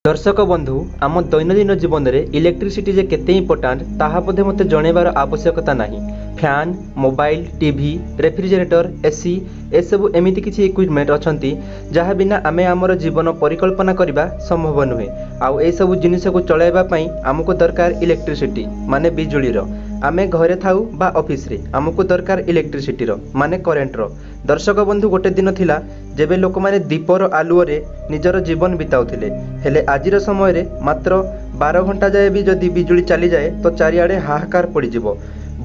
दर्शक बंधु आम दैनंदिन जीवन में इलेक्ट्रिसिटी जे केते इम्पोर्टाट ताहा बोधे मते जणेबार आवश्यकता नहीं। Fan, mobile, TV, refrigerator, AC एसबू एमती किसी इक्विपमेंट अच्छी जहाँ बिना आमे आमर जीवन परिकल्पना करने संभव नुहे। आउ ए सब जिनिस को चलाइबा आमको दरकार इलेक्ट्रिसिटी माने बिजुलीर। आमे घरे थाऊ बा ऑफिस रे आमको दरकार इलेक्ट्रिसिटीर माने करेन्टर। दर्शक बंधु गोटे दिन थिला जेबे लोक माने दीपर आलुओरे निजर जीवन बिताउथिले, हेले आजिर समय रे मात्र 12 घंटा जाए भी जदि बिजुली चली जाए तो चारिआडे हाहाकार पड़ीजिवो।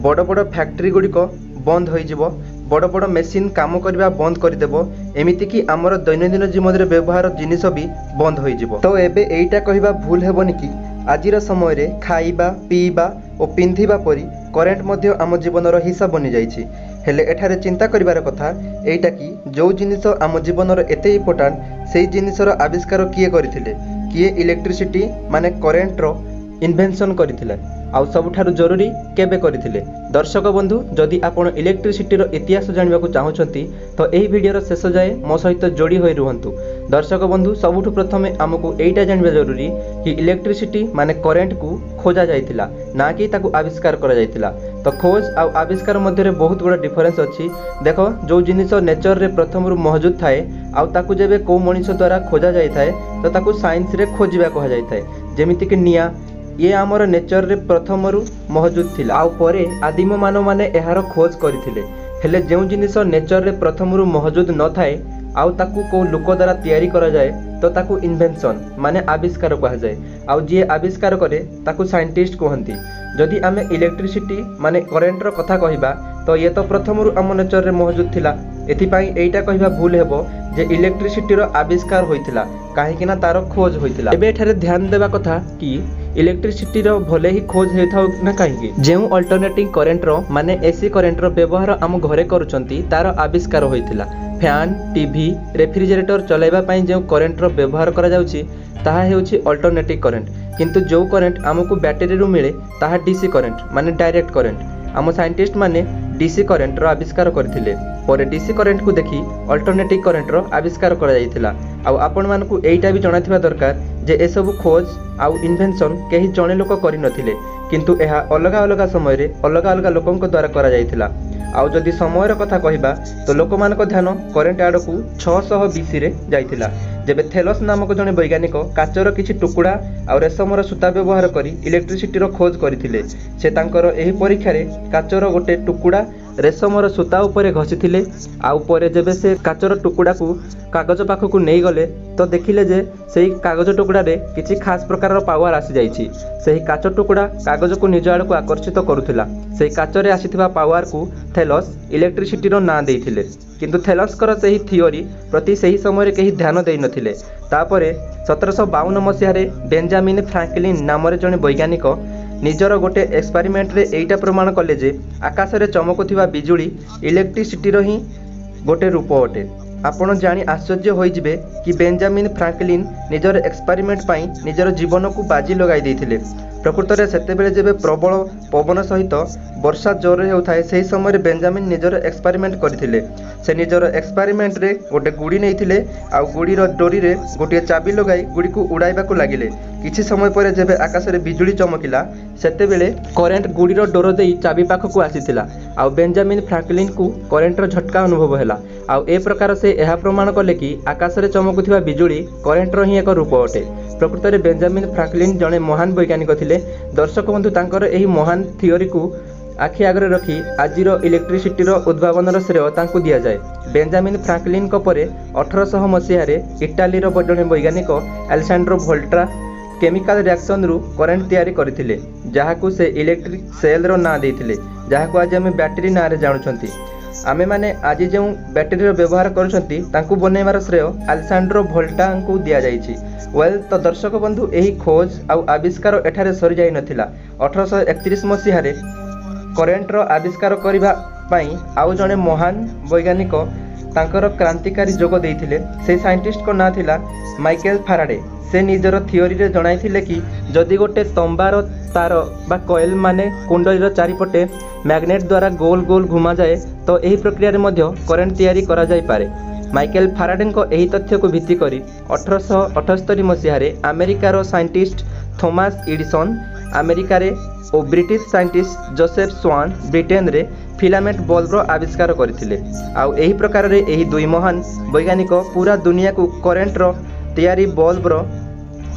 बड़ बड़ फैक्ट्री गुड़िक बंद होइजिवो, बड़ बड़ मेसीन काम करबा बंद करदेव, एमिति कि आमर दैनंदिन जीवन रे व्यवहार जिनिस भी बंद होइजिवो। तो एबे एइटा कहिबा भूल हेबनी कि आजिर समय रे खाइबा पीबा और पिंधिबा परी करेन्ट मध्य आम जीवनर हिस्सा बनी जाइछि। हेले एठारे चिंता करिवार कथा एइटा कि जो जिनिस आम जीवनर एते इम्पोर्टाट सेई जिनिसर आविष्कार किए करथिले, किए इलेक्ट्रिसिटी माने करेन्टर इन्वेंशन करथिले, आउ सबुठारु जरूरी केबे करथिले। दर्शक बंधु जदि आपण इलेक्ट्रिसिटीर इतिहास जानिबाकू चाहुछंती तो एही वीडियोर शेष जाए मो सहित जोड़ी होई रुहंतु। दर्शक बंधु सबुठु प्रथमे आमको एइटा जानिबा जरूरी कि इलेक्ट्रिसिटी माने करेन्ट को खोजा जाइतिला ना कि ताकू आविष्कार करा जाइतिला। तो खोज आ आविष्कार मध्य बहुत गुड़ा डिफरेन्स अच्छी। देख जो जिनिस नेचर रे प्रथम मौजूद थाए आउ ताकू जेबे को मनीष द्वारा खोजा जाइथाए तो ताकू साइंस रे खोजिबा कहा जाइथाए। जेमिति कि निया ये आमर नेचर रे प्रथम मौजूद थिला आउ परे आदिम मानव माने एहार खोज करथिले। हेले जो जिनिस नेचर रे प्रथम मौजूद न थाए आउ ताकू को लोक द्वारा तैयारी करा जाए तो ताकू इन्वेंशन माने आविष्कार कहा जाए। आउ जी आविष्कार करे ताकू साइंटिस्ट कहती। जदि आमे इलेक्ट्रिसिटी माने करेन्टर कथा कहिबा तो ये तो प्रथम आम नेचर रे मौजूद थिला। एथिपाई एइटा कहिबा भूल हेबो जे इलेक्ट्रिसिटीर आविष्कार होइतिला काहेकि ना तार खोज होइतिला। एबे एठारे ध्यान देबा कथा कि इलेक्ट्रिसिटीर भले ही खोज होइथाउ ना काहेकि जेउ अल्टरनेटिंग करेन्टर माने एसी करेन्टर व्यवहार आम घरे करूचंती तार आविष्कार होइतिला। फैन, टीवी, रेफ्रिजरेटर चलाइबा पई जेउ करेन्टर व्यवहार करा जाउची ताहा हेउची अल्टरनेटिव करेन्ट, किंतु जो करेन्ट आमको बैटरी रु मिले ताहा डीसी करेन्ट माने डायरेक्ट करेन्ट। आम साइंटिस्ट माने डीसी करेन्टर आविष्कार करथिले, परे डीसी करेन्ट को देखि अल्टरनेटिव करेन्टर आविष्कार करा जाइथिला। आउ आपण मानकू एइटा भी जणाथिबा दरकार जे ए सब खोज आउ इन्वेंशन केही जणे लोक करि नथिले, किंतु एहा अलग अलग समय रे अलग अलग लोकंक द्वारा करा जाइथिला। आउ जदि समयर कथा कहिबा तो लोक मानक ध्यान करेन्ट आडकू 600 बीसी रे जाइथिला, जेबे थेलस नामक जणे वैज्ञानिक काचर किछि टुकुड़ा आ रेशमर सूता व्यवहार करी इलेक्ट्रिसिटीर खोज करथिले। से तांकर एही परीक्षा रे काचर गोटे टुकुड़ा रेशमर सूता उपरे घसीथिले। आउ परे जेबे से काचर टुकुड़ा को कागज पाखकू नहीं गले तो देखिले जे सेही कागज टुकुड़ा रे किछि खास प्रकार पावर आसी जाइछि। सेही काच टुकुड़ा कागज को निज आड़ को आकर्षित करुथिला। सेही काचरे आसीथिबा पावर को थेलस इलेक्ट्रिसिटीर ना देइथिले, किंतु थेलसकर सेही थियोरी प्रति सेही समय कहीं ध्यान देइ नथिले। तापरे 1752 मसीह बेंजामिन फ्रांकलिन नाम जड़े वैज्ञानिक निजर गोटे एक्सपेरिमेंट रे एइटा प्रमाण कले जे आकाश रे चमकुथिबा बिजुली इलेक्ट्रिसिटीर ही गोटे रूप अटे। आपण जानी आश्चर्य होइजिबे कि बेंजामिन फ्रांकलिन निजर एक्सपेरिमेंट पाई निजर जीवन को बाजी लगाई देइथिले। प्रकृत में सेतेबेले जेबे प्रबल पवन सहित वर्षा जोर होता है सही समय बेंजामिन निजर एक्सपेरिमेंट करथिले। से निजर एक्सपेरिमेंट रे गोटे गुड़ी नैथिले आउ गुड़ीर डोरी रे गोटे चाबी लगाई गुड़ी को उड़ाइबा को लागिले। किछि समय पर जेबे आकाश रे बिजुली चमकिला सेतेबेले करेन्ट गुड़ीर डोर देई चाबी पाखकू आसीथिला आउ बेंजामिन फ्रांकलिन को करेन्टर झटका अनुभव हैला। आउ ए प्रकार से यह प्रमाण कले कि आकाश रे चमकुथिबा बिजुली करेन्टर ही एक रूप अटे। प्रकृत में बेंजामिन फ्रांकलिन जड़े महान वैज्ञानिक थिले। दर्शक बंधु तांकर एही महान थियोरी को आखि आगरे रखी आजिर इलेक्ट्रिसिटीर उद्भावनर श्रेय तांकू दिया जाए। बेंजामिन फ्रांकलिन परे 1800 मसीह इटालीर जड़े वैज्ञानिक अलेसांड्रो वोल्टा केमिकल रिएक्शन रु करेन्ट तैयारी करथिले, जहाकू से इलेक्ट्रिक सेल रो ना देइथिले, जहाकू आज हम बैटरी ना रे जानुछंती। आमे माने आज जो बैटरी व्यवहार करछंती तांकू बनैबार श्रेय अलेसांड्रो वोल्टा को दिया जाइछि। वेल तो दर्शक बंधु एही खोज आउ आविष्कार एठारे सरी जाई नथिला। 1831 मसीह करेन्टर आविष्कार करिबा पई आउ जणे महान वैज्ञानिक तांकर क्रांतिकारी जोग देइथिले। से साइंटिस्ट को ना थिला माइकेल फैराडे। से निजर थियोरी रे जणाइथिले कि जदि गोटे तंबार तार बा कॉइल माने कुंडलीर चारिपटे मैग्नेट द्वारा गोल गोल घुमा जाए तो एही प्रक्रिया रे मध्य करेन्ट तैयारी करा जाई पारे। माइकेल फाराडेଙ୍କ ଏହି ତଥ୍ୟକୁ ଭିତ୍ତି କରି 1878 ମସିହାରେ ଆମେରିକାର ସାଇଣ୍ଟିଷ୍ଟ ଥୋମାସ ଏଡିସନ୍ ଆମେରିକାରେ ଓ ବ୍ରିଟିଶ ସାଇଣ୍ଟିଷ୍ଟ ଜୋସେଫ ସ୍ୱାନ୍ ବ୍ରିଟେନରେ फिलामेंट बल्बर आविष्कार करथिले। आउ एही प्रकार रे एही दुई महान वैज्ञानिक पूरा दुनिया को करेंटर तैयारी बल्बर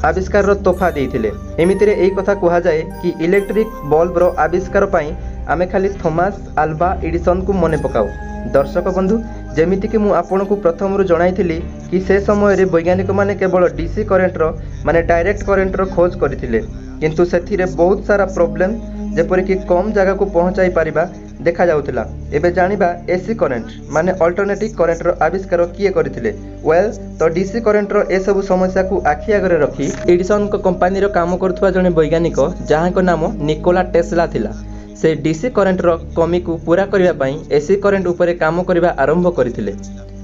आविष्कार तोहफा देइथिले। एमितिरे एही कथा कहा जाए कि इलेक्ट्रिक बल्बर आविष्कार पई आमे खाली थॉमस अल्वा एडिसन को मने पकाऊ। दर्शक बंधु जेमिति कि मु आपनको प्रथम जणाइथिली कि से समय रे वैज्ञानिक माने केवल डीसी करेंटर माने डायरेक्ट करेंटर खोज करथिले, किंतु सेथिरे बहुत सारा प्रॉब्लम जेपरि कि कम जगह को पहुंचाई परिबा देखा जाउथिला। एबे जानिबा एसी करेंट माने अल्टरनेटिव करेंटर आविष्कार किए करथिले। वेल तो डीसी करेंटर ए सब समस्या को आखि आगरे रखी एडिसन को कंपनी रो काम करथुवा जने वैज्ञानिक जहां को नाम निकोला टेस्ला थिला। से डीसी करेंटर कमी को पूरा करिवा पई एसी करेंट उपरे काम करिवा आरंभ करथिले।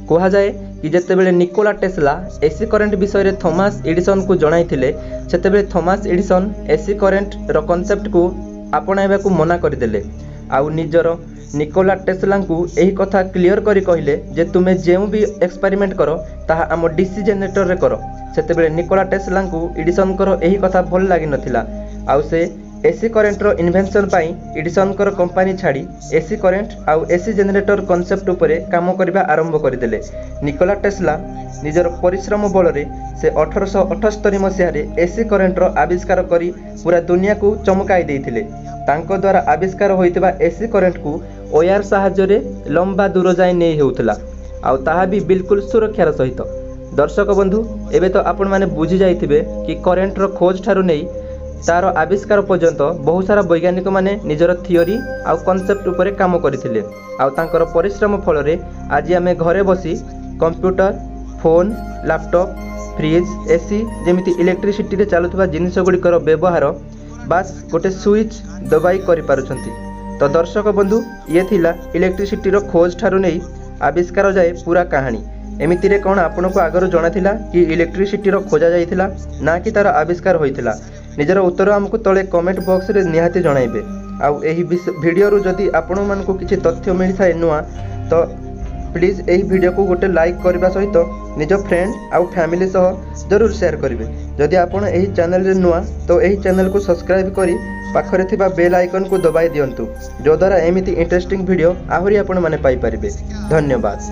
कहा जाए कि जेतेबेले निकोला टेस्ला एसी करेंट विषय रे थॉमस एडिसन को जणाइथिले सेतेबेले थॉमस एडिसन एसी करेंट रो कांसेप्ट को आपणाइबा को मना करदेले। आउ निजर निकोला टेस्ला को यही कथा क्लियर करी कहले जे तुमे जेउ भी एक्सपेरिमेंट करो ताहा आम डीसी जनरेटर रे करो। सेतेबेले निकोला टेस्ला को एडिसन करो यही कथा भल लागि नथिला। आउ से एसी करेंट रो इन्वेंशन पाई एडिसन कर कंपनी छाड़ी एसी करेंट आउ एसी जनरेटर कांसेप्ट उपरे काम करबा आरंभ करदेले। निकोला टेस्ला निजर परिश्रम बल रे से 1878 मसीह रे एसी करेंट रो आविष्कार करी पूरा दुनिया को चमकाई देइथिले। तांको द्वारा आविष्कार होइतबा एसी करेंट को ओयार सहायता रे लंबा दूर जाय नै हेउतला, आउ ताहा भी बिल्कुल सुरक्षार सहित। दर्शक बंधु एबे तो आपण माने बुझी जाइथिबे कि करेंट रो खोज ठारू नै तार आविष्कार पर्यंत बहुत सारा वैज्ञानिक माने निजर थियोरी आउ कांसेप्ट उपरे काम करथिले। आउ तांकर परिश्रम फल रे आज आमे घरे बसी computer, phone, laptop, fridge, AC जेमिति इलेक्ट्रिसिटी रे चालुथबा जिनिस गुड़िकर व्यवहार बास गोटे स्विच दबाई करि पारुछंती। तो दर्शक बंधु ये थिला इलेक्ट्रिसिटी रो खोज ठारू नै आविष्कार जाए पूरा कहानी। एमितिरे कोन आपनको आगर जणा थिला कि इलेक्ट्रिसिटी रो खोजा जाइथिला ना कि तार आविष्कार होइथिला? निजर उत्तर हमको तले कमेंट बॉक्स रे निहाती जणाइबे। आउ एही वीडियो रु जदी आपन मानको किछि तथ्य मिलि थाए नुआ तो प्लीज एही वीडियो को गोटे लाइक करबा सहित निज फ्रेंड आउ फैमिली सह जरूर शेयर करिवे। जदि आपन एही चैनल रे नुआ तो एही चैनल को सब्सक्राइब करी पाखरे थिबा बेल आइकन को दबाई दियंतु, जो द्वारा एमिति इंटरेस्टिंग वीडियो आहुरी आपन माने पाई परिबे। धन्यवाद।